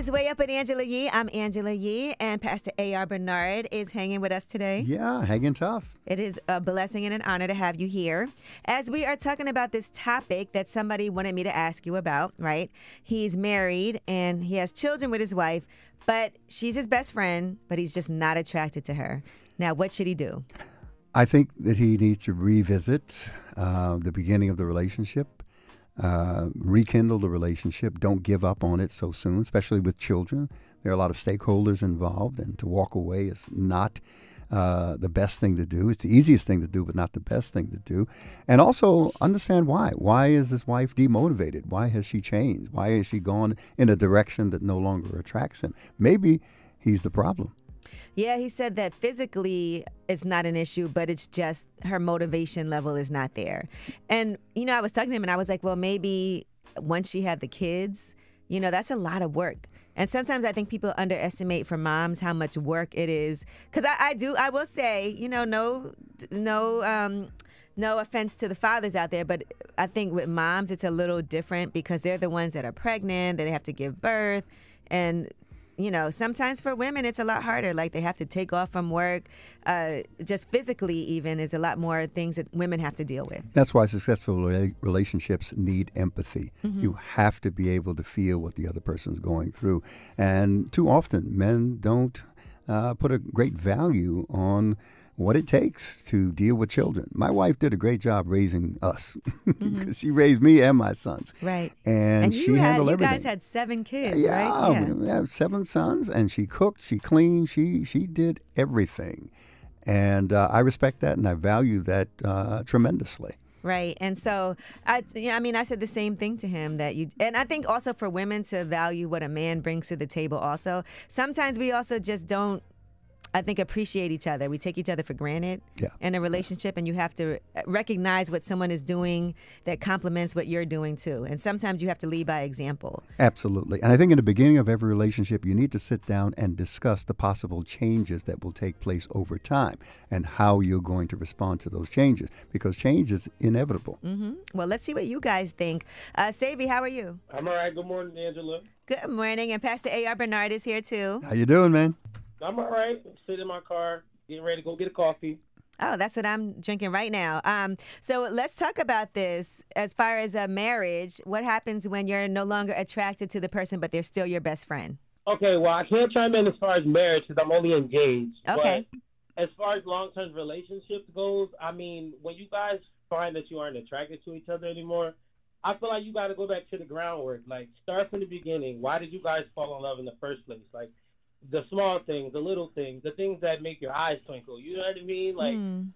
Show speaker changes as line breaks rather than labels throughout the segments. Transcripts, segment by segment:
is Way Up with Angela Yee. I'm Angela Yee, and Pastor A.R. Bernard is hanging with us today.
Yeah, hanging tough.
It is a blessing and an honor to have you here. As we are talking about this topic that somebody wanted me to ask you about, right? He's married, and he has children with his wife, but she's his best friend, but he's just not attracted to her. Now, what should he do?
I think that he needs to revisit the beginning of the relationship. Rekindle the relationship. Don't give up on it so soon, especially with children. There are a lot of stakeholders involved, and to walk away is not the best thing to do. It's the easiest thing to do, but not the best thing to do. And also understand why. Why is this wife demotivated? Why has she changed? Why has she gone in a direction that no longer attracts him? Maybe he's the problem.
Yeah, he said that physically it's not an issue, but it's just her motivation level is not there. And, I was talking to him and I was like, well, maybe once she had the kids, that's a lot of work. And sometimes I think people underestimate for moms how much work it is. Because I will say, no offense to the fathers out there, but I think with moms it's a little different because they're the ones that are pregnant, that they have to give birth. And sometimes for women, it's a lot harder. Like they have to take off from work. Just physically even is a lot more things that women have to deal with.
That's why successful relationships need empathy. Mm-hmm. You have to be able to feel what the other person's going through. And too often, men don't put a great value on what it takes to deal with children. My wife did a great job raising us because mm-hmm. she raised me and my sons.
Right.
And she handled everything.
You guys had 7 kids,
right?
Yeah,
we have 7 sons, and she cooked, she cleaned, she did everything. And I respect that, and I value that tremendously.
Right. And so, I said the same thing to him and I think also for women to value what a man brings to the table also. Sometimes we also just don't, I think, appreciate each other. We take each other for granted in a relationship, and you have to recognize what someone is doing that complements what you're doing too. And sometimes you have to lead by example.
Absolutely. And I think in the beginning of every relationship, you need to sit down and discuss the possible changes that will take place over time and how you're going to respond to those changes, because change is inevitable.
Mm-hmm. Well, let's see what you guys think. Savvy, how are you?
I'm all right. Good morning, Angela.
Good morning. And Pastor A.R. Bernard is here too.
How you doing, man?
I'm all right. I'm sitting in my car, getting ready to go get a coffee.
Oh, that's what I'm drinking right now. So let's talk about this as far as a marriage. What happens when you're no longer attracted to the person, but they're still your best friend?
Okay, well, I can't chime in as far as marriage because I'm only engaged.
Okay.
But as far as long-term relationships goes, when you guys find that you aren't attracted to each other anymore, I feel like you got to go back to the groundwork. Like, start from the beginning. Why did you guys fall in love in the first place? Like, the small things, the little things, the things that make your eyes twinkle. You know what I mean?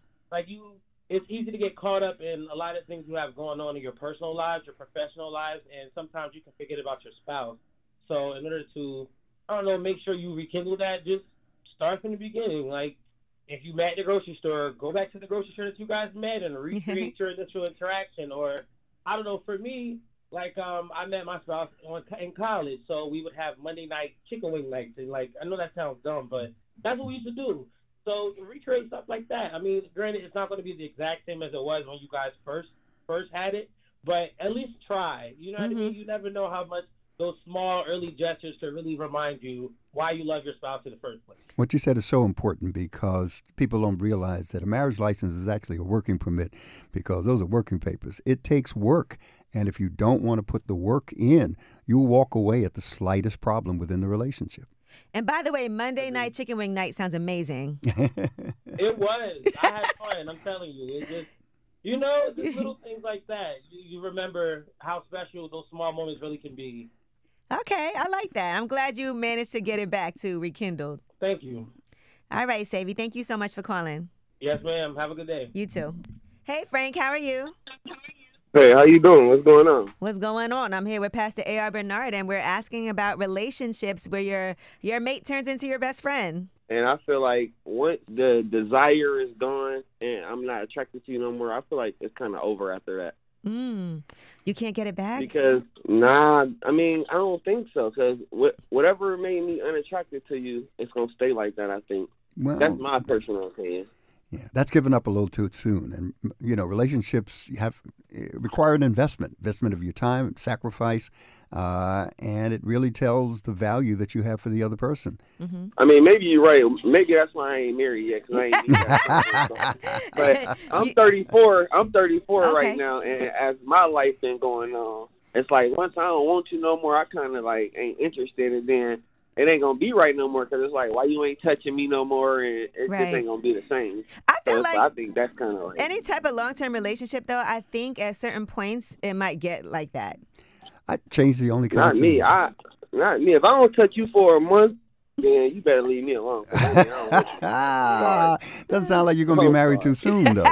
It's easy to get caught up in a lot of things you have going on in your personal lives, your professional lives, and sometimes you can forget about your spouse. So in order to, make sure you rekindle that, just start from the beginning. Like, if you met at the grocery store, go back to the grocery store that you guys met and recreate your initial interaction. Or, for me, I met my spouse in college, so we would have Monday night chicken wing nights. And, I know that sounds dumb, but that's what we used to do. So recreate stuff like that. Granted, it's not going to be the exact same as it was when you guys first had it, but at least try. You know what I mean? You never know how much those small early gestures can really remind you why you love your spouse in the first place.
What you said is so important because people don't realize that a marriage license is actually a working permit, because those are working papers. It takes work. And if you don't want to put the work in, you'll walk away at the slightest problem within the relationship.
And by the way, Monday night chicken wing night sounds amazing.
It was. I had fun. I'm telling you. It just, just little things like that. You remember how special those small moments really can be.
Okay, I like that. I'm glad you managed to get it back to rekindled.
Thank you.
All right, Savvy. Thank you so much for calling.
Yes, ma'am. Have a good day.
You too. Hey, Frank. How are you?
Hey, how you doing? What's going on?
What's going on? I'm here with Pastor A.R. Bernard, and we're asking about relationships where your mate turns into your best friend.
And I feel like once the desire is gone and I'm not attracted to you no more, I feel like it's kind of over after that.
You can't get it back?
Because, I don't think so. Because whatever made me unattracted to you, it's going to stay like that, I think.
Well,
that's my personal opinion.
Yeah, that's given up a little too soon. And, relationships require an investment of your time, sacrifice, and it really tells the value that you have for the other person.
Mm-hmm.
I mean, maybe you're right. Maybe that's why I ain't married yet, because I ain't need that. But I'm 34. I'm 34
Okay.
right now, and as my life been going on, it's like once I don't want you no more, I kind of like ain't interested, and then it ain't gonna be right no more, because it's like, why you ain't touching me no more, and it
Right.
just ain't gonna be the same.
I feel
So
like
I think that's kind of like
any type of long-term relationship, though, I think at certain points it might get like that.
I changed the only
not
constant.
me. Not me. If I don't touch you for a month, then you better leave me alone. 'Cause I don't want you.
Doesn't sound like you're going to be married too soon, though.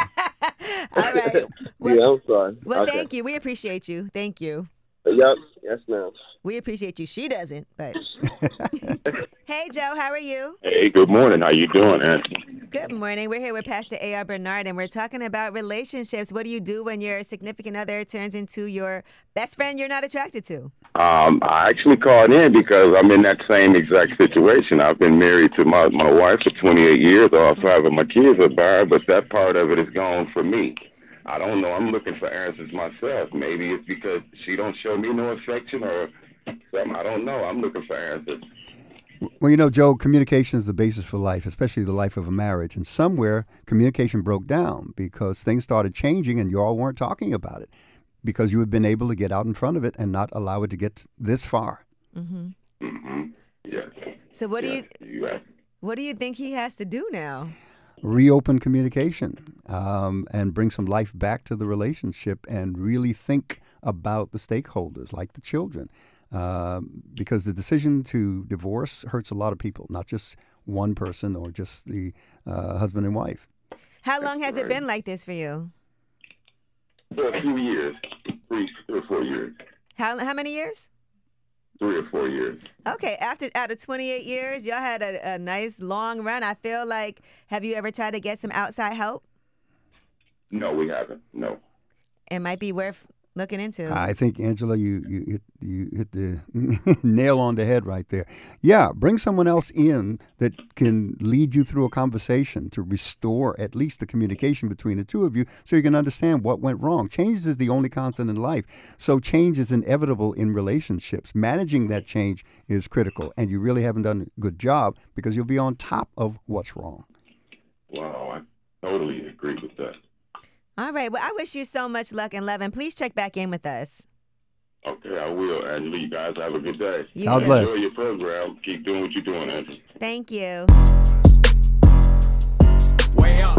All right. Well,
Yeah, I'm sorry.
well,
Okay.
thank you. We appreciate you. Thank you.
Yep. Yes, ma'am.
We appreciate you. She doesn't, but. Hey, Joe, how are you?
Hey, good morning. How you doing, Anthony?
Good morning. We're here with Pastor A.R. Bernard, and we're talking about relationships. What do you do when your significant other turns into your best friend you're not attracted to?
I actually called in because I'm in that same exact situation. I've been married to my wife for 28 years. All 5 of my kids are married, but that part of it is gone for me. I don't know. I'm looking for answers myself. Maybe it's because she don't show me no affection or something. I don't know. I'm looking for answers.
Well, Joe, communication is the basis for life, especially the life of a marriage. And somewhere communication broke down because things started changing and you all weren't talking about it because you had been able to get out in front of it and not allow it to get this far.
Mm-hmm.
Mm-hmm. Yes.
So what
Yes.
do you think he has to do now?
Reopen communication and bring some life back to the relationship and really think about the stakeholders, like the children. Because the decision to divorce hurts a lot of people, not just one person or just the husband and wife.
How long has it been like this for you?
For a few years, 3 or 4 years.
How many years?
3 or 4 years.
Okay, out of 28 years, y'all had a nice long run. I feel like, have you ever tried to get some outside help?
No, we haven't. No.
It might be worth looking into.
I think, Angela, you hit the nail on the head right there. Yeah, bring someone else in that can lead you through a conversation to restore at least the communication between the two of you so you can understand what went wrong. Change is the only constant in life. So change is inevitable in relationships. Managing that change is critical, and you really haven't done a good job because you'll be on top of what's wrong.
Wow, I totally agree with that.
All right. Well, I wish you so much luck and love, and please check back in with us.
Okay, I will. And you guys have a good day.
You
God
too.
bless.
Enjoy your program. Keep doing what you're doing, Anthony.
Thank you.
Way up.